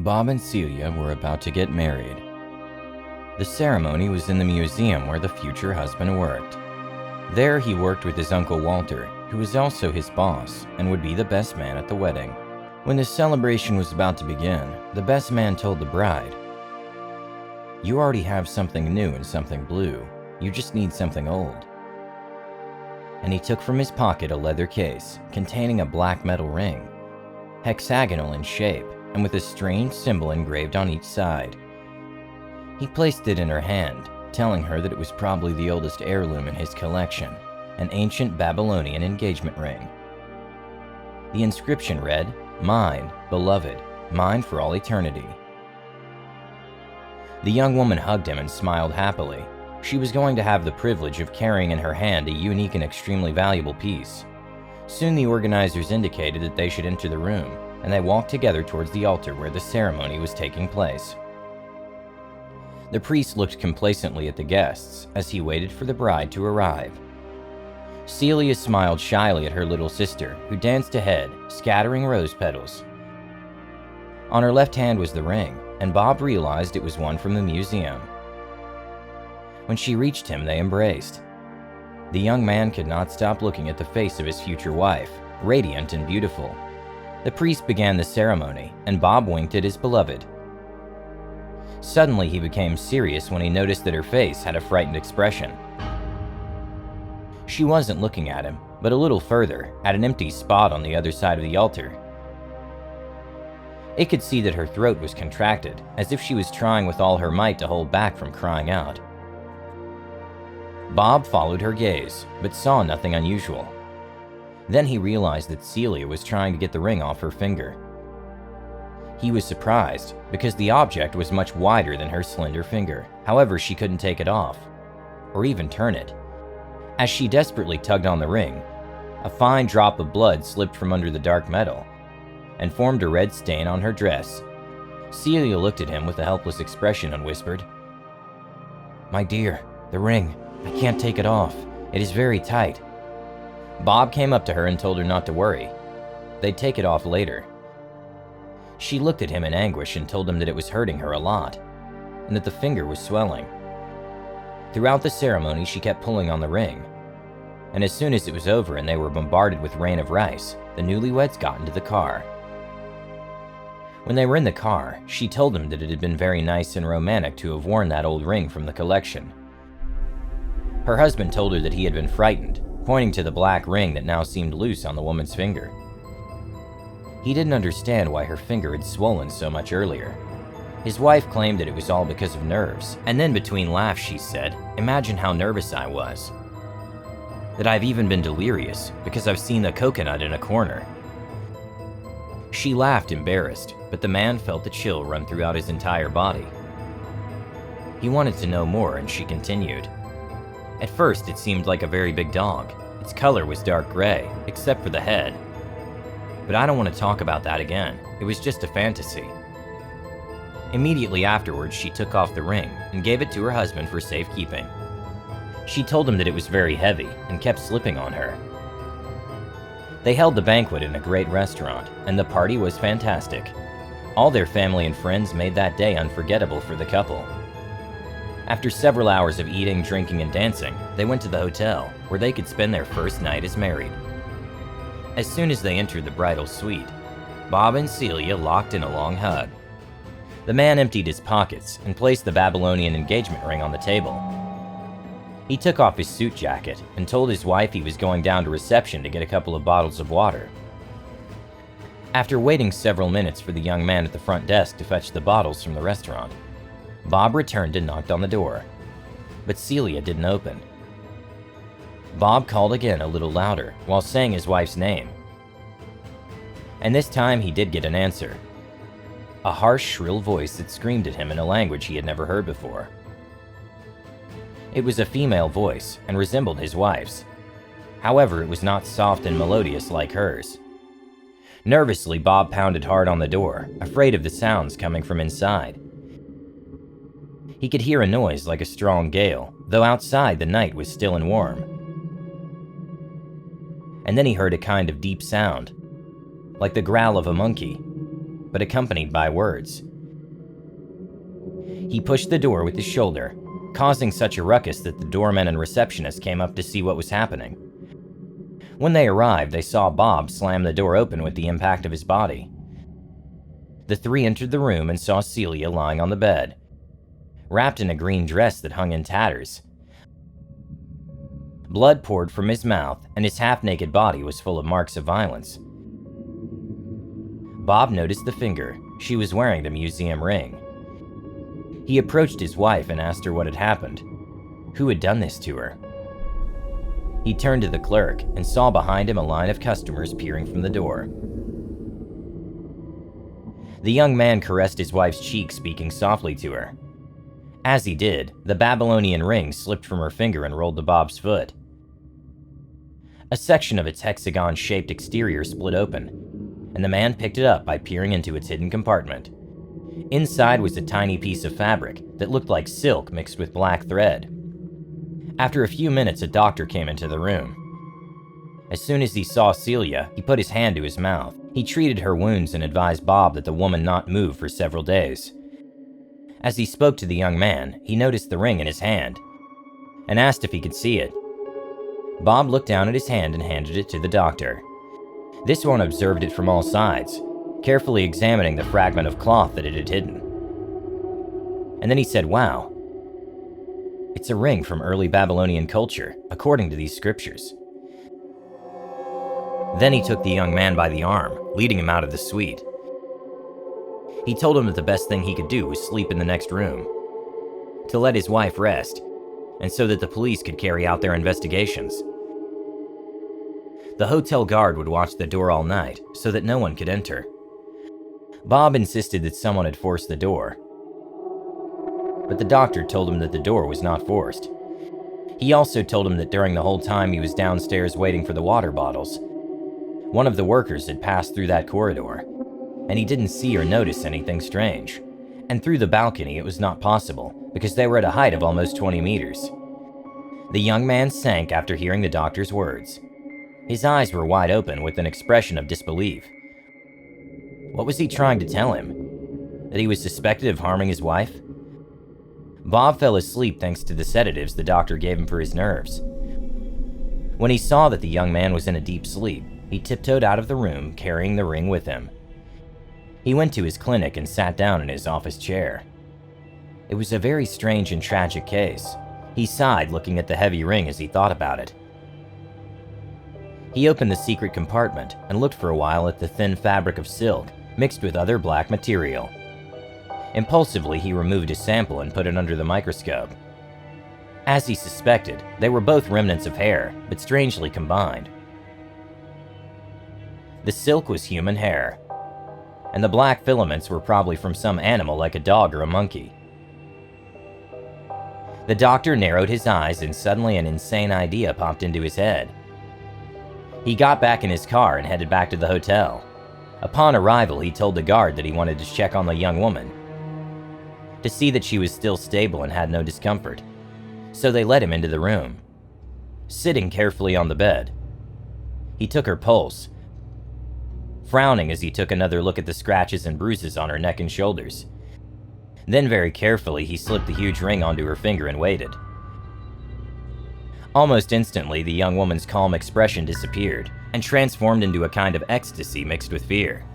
Bob and Celia were about to get married. The ceremony was in the museum where the future husband worked. There he worked with his uncle Walter, who was also his boss and would be the best man at the wedding. When the celebration was about to begin, the best man told the bride, "You already have something new and something blue. You just need something old." And he took from his pocket a leather case containing a black metal ring, hexagonal in shape and with a strange symbol engraved on each side. He placed it in her hand, telling her that it was probably the oldest heirloom in his collection, an ancient Babylonian engagement ring. The inscription read, "Mine, beloved, mine for all eternity." The young woman hugged him and smiled happily. She was going to have the privilege of carrying in her hand a unique and extremely valuable piece. Soon the organizers indicated that they should enter the room, and they walked together towards the altar where the ceremony was taking place. The priest looked complacently at the guests as he waited for the bride to arrive. Celia smiled shyly at her little sister, who danced ahead, scattering rose petals. On her left hand was the ring, and Bob realized it was one from the museum. When she reached him, they embraced. The young man could not stop looking at the face of his future wife, radiant and beautiful. The priest began the ceremony, and Bob winked at his beloved. Suddenly, he became serious when he noticed that her face had a frightened expression. She wasn't looking at him, but a little further, at an empty spot on the other side of the altar. It could see that her throat was contracted, as if she was trying with all her might to hold back from crying out. Bob followed her gaze, but saw nothing unusual. Then he realized that Celia was trying to get the ring off her finger. He was surprised, because the object was much wider than her slender finger. However, she couldn't take it off, or even turn it. As she desperately tugged on the ring, a fine drop of blood slipped from under the dark metal and formed a red stain on her dress. Celia looked at him with a helpless expression and whispered, "My dear, the ring. I can't take it off. It is very tight." Bob came up to her and told her not to worry. They'd take it off later. She looked at him in anguish and told him that it was hurting her a lot, and that the finger was swelling. Throughout the ceremony, she kept pulling on the ring, and as soon as it was over and they were bombarded with rain of rice, the newlyweds got into the car. When they were in the car, she told him that it had been very nice and romantic to have worn that old ring from the collection. Her husband told her that he had been frightened, pointing to the black ring that now seemed loose on the woman's finger. He didn't understand why her finger had swollen so much earlier. His wife claimed that it was all because of nerves, and then between laughs she said, "Imagine how nervous I was. That I've even been delirious because I've seen the coconut in a corner." She laughed embarrassed, but the man felt the chill run throughout his entire body. He wanted to know more, and she continued. At first, it seemed like a very big dog. Its color was dark gray, except for the head. But I don't want to talk about that again. It was just a fantasy. Immediately afterwards, she took off the ring and gave it to her husband for safekeeping. She told him that it was very heavy and kept slipping on her. They held the banquet in a great restaurant, and the party was fantastic. All their family and friends made that day unforgettable for the couple. After several hours of eating, drinking, and dancing, they went to the hotel, where they could spend their first night as married. As soon as they entered the bridal suite, Bob and Celia locked in a long hug. The man emptied his pockets and placed the Babylonian engagement ring on the table. He took off his suit jacket and told his wife he was going down to reception to get a couple of bottles of water. After waiting several minutes for the young man at the front desk to fetch the bottles from the restaurant, Bob returned and knocked on the door, but Celia didn't open. Bob called again a little louder while saying his wife's name. And this time he did get an answer. A harsh, shrill voice that screamed at him in a language he had never heard before. It was a female voice and resembled his wife's. However, it was not soft and melodious like hers. Nervously, Bob pounded hard on the door, afraid of the sounds coming from inside. He could hear a noise like a strong gale, though outside the night was still and warm. And then he heard a kind of deep sound, like the growl of a monkey, but accompanied by words. He pushed the door with his shoulder, causing such a ruckus that the doorman and receptionist came up to see what was happening. When they arrived, they saw Bob slam the door open with the impact of his body. The three entered the room and saw Celia lying on the bed, wrapped in a green dress that hung in tatters. Blood poured from his mouth, and his half-naked body was full of marks of violence. Bob noticed the finger. She was wearing the museum ring. He approached his wife and asked her what had happened. Who had done this to her? He turned to the clerk and saw behind him a line of customers peering from the door. The young man caressed his wife's cheek, speaking softly to her. As he did, the Babylonian ring slipped from her finger and rolled to Bob's foot. A section of its hexagon-shaped exterior split open, and the man picked it up by peering into its hidden compartment. Inside was a tiny piece of fabric that looked like silk mixed with black thread. After a few minutes, a doctor came into the room. As soon as he saw Celia, he put his hand to his mouth. He treated her wounds and advised Bob that the woman not move for several days. As he spoke to the young man, he noticed the ring in his hand and asked if he could see it. Bob looked down at his hand and handed it to the doctor. This one observed it from all sides, carefully examining the fragment of cloth that it had hidden. And then he said, "Wow, it's a ring from early Babylonian culture, according to these scriptures." Then he took the young man by the arm, leading him out of the suite. He told him that the best thing he could do was sleep in the next room, to let his wife rest, and so that the police could carry out their investigations. The hotel guard would watch the door all night so that no one could enter. Bob insisted that someone had forced the door, but the doctor told him that the door was not forced. He also told him that during the whole time he was downstairs waiting for the water bottles, one of the workers had passed through that corridor, and he didn't see or notice anything strange. And through the balcony it was not possible, because they were at a height of almost 20 meters. The young man sank after hearing the doctor's words. His eyes were wide open with an expression of disbelief. What was he trying to tell him? That he was suspected of harming his wife? Bob fell asleep thanks to the sedatives the doctor gave him for his nerves. When he saw that the young man was in a deep sleep, he tiptoed out of the room, carrying the ring with him. He went to his clinic and sat down in his office chair. It was a very strange and tragic case. He sighed, looking at the heavy ring as he thought about it. He opened the secret compartment and looked for a while at the thin fabric of silk mixed with other black material. Impulsively, he removed a sample and put it under the microscope. As he suspected, they were both remnants of hair, but strangely combined. The silk was human hair, and the black filaments were probably from some animal like a dog or a monkey. The doctor narrowed his eyes and suddenly an insane idea popped into his head. He got back in his car and headed back to the hotel. Upon arrival, he told the guard that he wanted to check on the young woman, to see that she was still stable and had no discomfort. So they let him into the room. Sitting carefully on the bed, he took her pulse, frowning as he took another look at the scratches and bruises on her neck and shoulders. Then very carefully, he slipped the huge ring onto her finger and waited. Almost instantly, the young woman's calm expression disappeared and transformed into a kind of ecstasy mixed with fear.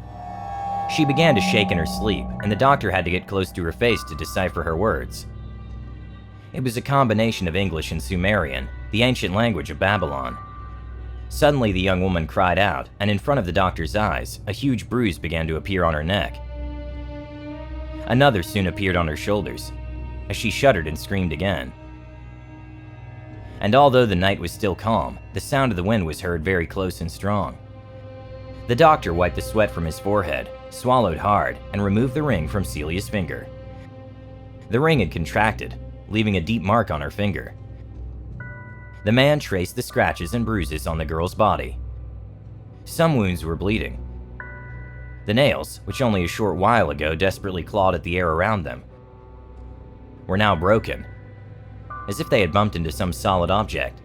She began to shake in her sleep, and the doctor had to get close to her face to decipher her words. It was a combination of English and Sumerian, the ancient language of Babylon. Suddenly, the young woman cried out, and in front of the doctor's eyes, a huge bruise began to appear on her neck. Another soon appeared on her shoulders, as she shuddered and screamed again. And although the night was still calm, the sound of the wind was heard very close and strong. The doctor wiped the sweat from his forehead, swallowed hard, and removed the ring from Celia's finger. The ring had contracted, leaving a deep mark on her finger. The man traced the scratches and bruises on the girl's body. Some wounds were bleeding. The nails, which only a short while ago desperately clawed at the air around them, were now broken, as if they had bumped into some solid object.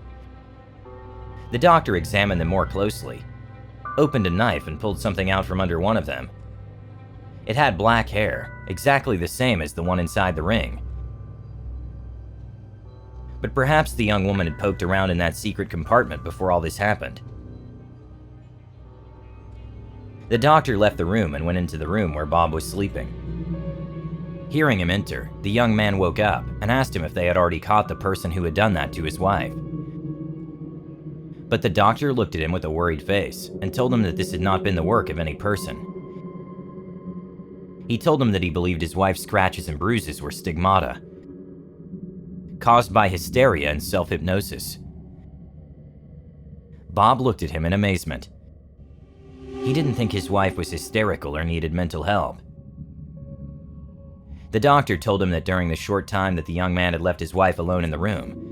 The doctor examined them more closely, opened a knife and pulled something out from under one of them. It had black hair, exactly the same as the one inside the ring. But perhaps the young woman had poked around in that secret compartment before all this happened. The doctor left the room and went into the room where Bob was sleeping. Hearing him enter, the young man woke up and asked him if they had already caught the person who had done that to his wife. But the doctor looked at him with a worried face and told him that this had not been the work of any person. He told him that he believed his wife's scratches and bruises were stigmata, caused by hysteria and self-hypnosis. Bob looked at him in amazement. He didn't think his wife was hysterical or needed mental help. The doctor told him that during the short time that the young man had left his wife alone in the room,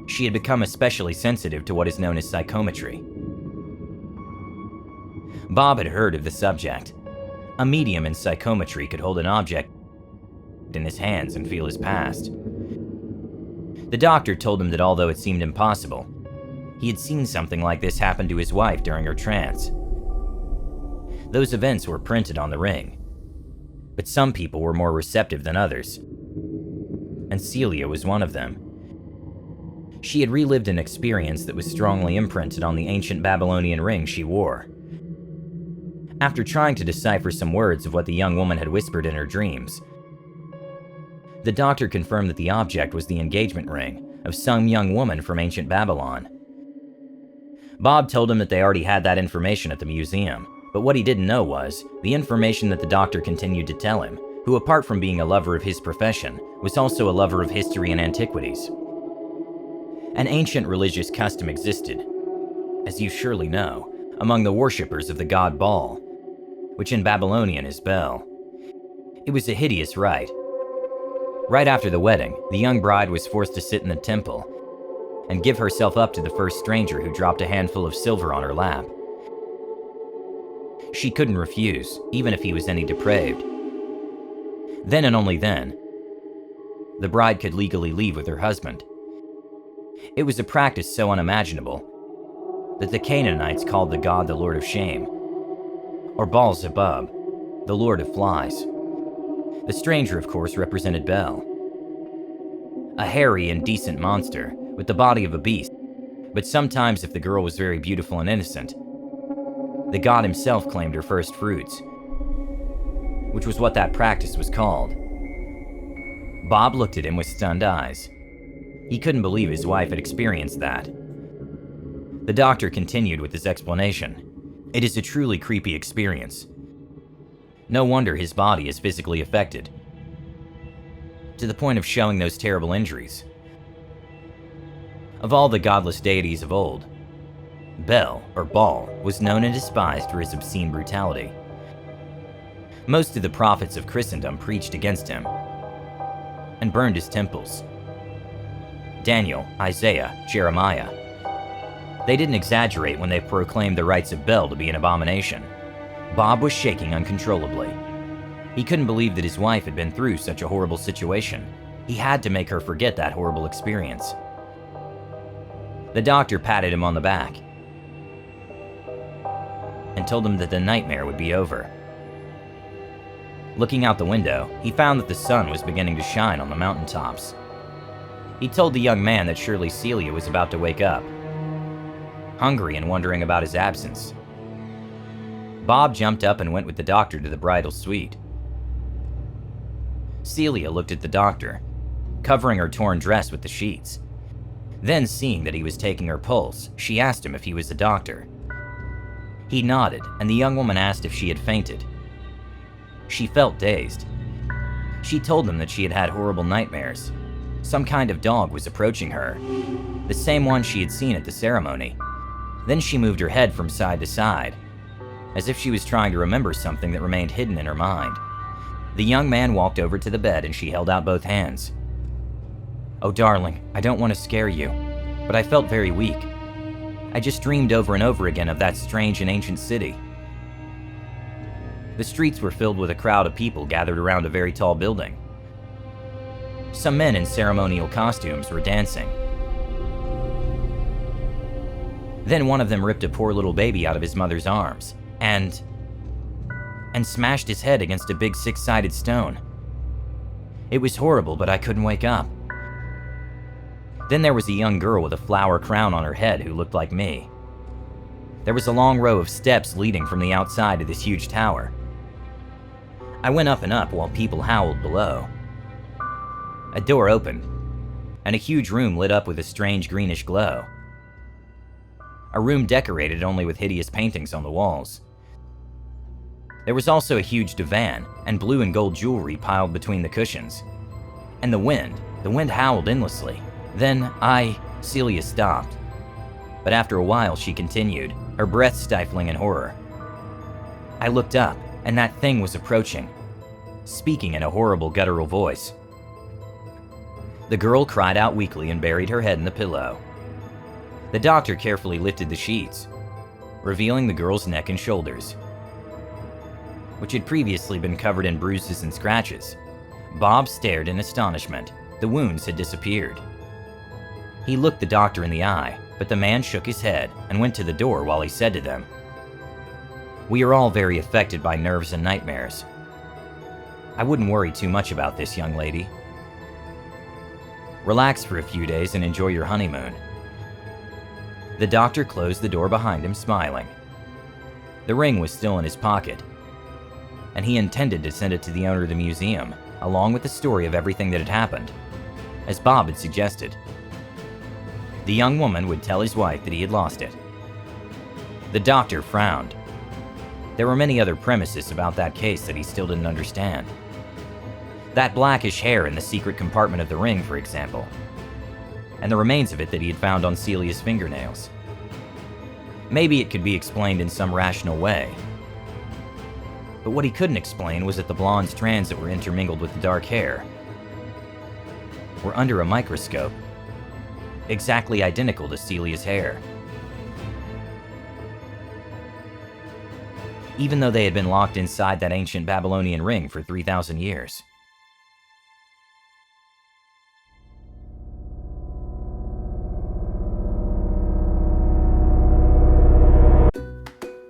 she had become especially sensitive to what is known as psychometry. Bob had heard of the subject. A medium in psychometry could hold an object in his hands and feel his past. The doctor told him that although it seemed impossible, he had seen something like this happen to his wife during her trance. Those events were printed on the ring, but some people were more receptive than others, and Celia was one of them. She had relived an experience that was strongly imprinted on the ancient Babylonian ring she wore. After trying to decipher some words of what the young woman had whispered in her dreams, the doctor confirmed that the object was the engagement ring of some young woman from ancient Babylon. Bob told him that they already had that information at the museum, but what he didn't know was the information that the doctor continued to tell him, who apart from being a lover of his profession, was also a lover of history and antiquities. An ancient religious custom existed, as you surely know, among the worshippers of the god Baal, which in Babylonian is Bel. It was a hideous rite. Right after the wedding, the young bride was forced to sit in the temple and give herself up to the first stranger who dropped a handful of silver on her lap. She couldn't refuse, even if he was any depraved. Then and only then, the bride could legally leave with her husband. It was a practice so unimaginable that the Canaanites called the god the Lord of Shame, or Baal-zebub, the Lord of Flies. The stranger, of course, represented Bel, a hairy, indecent monster with the body of a beast, but sometimes if the girl was very beautiful and innocent, the god himself claimed her first fruits, which was what that practice was called. Bob looked at him with stunned eyes. He couldn't believe his wife had experienced that. The doctor continued with his explanation. It is a truly creepy experience. No wonder his body is physically affected, to the point of showing those terrible injuries. Of all the godless deities of old, Bel, or Baal, was known and despised for his obscene brutality. Most of the prophets of Christendom preached against him and burned his temples. Daniel, Isaiah, Jeremiah. They didn't exaggerate when they proclaimed the rites of Bel to be an abomination. Bob was shaking uncontrollably. He couldn't believe that his wife had been through such a horrible situation. He had to make her forget that horrible experience. The doctor patted him on the back and told him that the nightmare would be over. Looking out the window, he found that the sun was beginning to shine on the mountaintops. He told the young man that surely Celia was about to wake up, hungry and wondering about his absence. Bob jumped up and went with the doctor to the bridal suite. Celia looked at the doctor, covering her torn dress with the sheets. Then, seeing that he was taking her pulse, she asked him if he was a doctor. He nodded, and the young woman asked if she had fainted. She felt dazed. She told him that she had had horrible nightmares. Some kind of dog was approaching her, the same one she had seen at the ceremony. Then she moved her head from side to side, as if she was trying to remember something that remained hidden in her mind. The young man walked over to the bed and she held out both hands. "Oh, darling, I don't want to scare you, but I felt very weak. I just dreamed over and over again of that strange and ancient city." The streets were filled with a crowd of people gathered around a very tall building. Some men in ceremonial costumes were dancing. Then one of them ripped a poor little baby out of his mother's arms, and and smashed his head against a big six-sided stone. It was horrible, but I couldn't wake up. Then there was a young girl with a flower crown on her head who looked like me. There was a long row of steps leading from the outside to this huge tower. I went up and up while people howled below. A door opened, and a huge room lit up with a strange greenish glow. A room decorated only with hideous paintings on the walls. There was also a huge divan and blue and gold jewelry piled between the cushions. And the wind howled endlessly. Then Celia stopped. But after a while she continued, her breath stifling in horror. I looked up, and that thing was approaching, speaking in a horrible guttural voice. The girl cried out weakly and buried her head in the pillow. The doctor carefully lifted the sheets, revealing the girl's neck and shoulders, which had previously been covered in bruises and scratches. Bob stared in astonishment. The wounds had disappeared. He looked the doctor in the eye, but the man shook his head and went to the door while he said to them, "We are all very affected by nerves and nightmares. I wouldn't worry too much about this, young lady. Relax for a few days and enjoy your honeymoon." The doctor closed the door behind him, smiling. The ring was still in his pocket, and he intended to send it to the owner of the museum, along with the story of everything that had happened, as Bob had suggested. The young woman would tell his wife that he had lost it. The doctor frowned. There were many other premises about that case that he still didn't understand. That blackish hair in the secret compartment of the ring, for example, and the remains of it that he had found on Celia's fingernails. Maybe it could be explained in some rational way. But what he couldn't explain was that the blonde strands that were intermingled with the dark hair were under a microscope, exactly identical to Celia's hair. Even though they had been locked inside that ancient Babylonian ring for 3,000 years.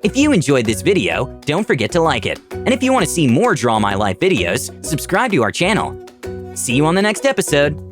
If you enjoyed this video, don't forget to like it. And if you want to see more Draw My Life videos, subscribe to our channel. See you on the next episode.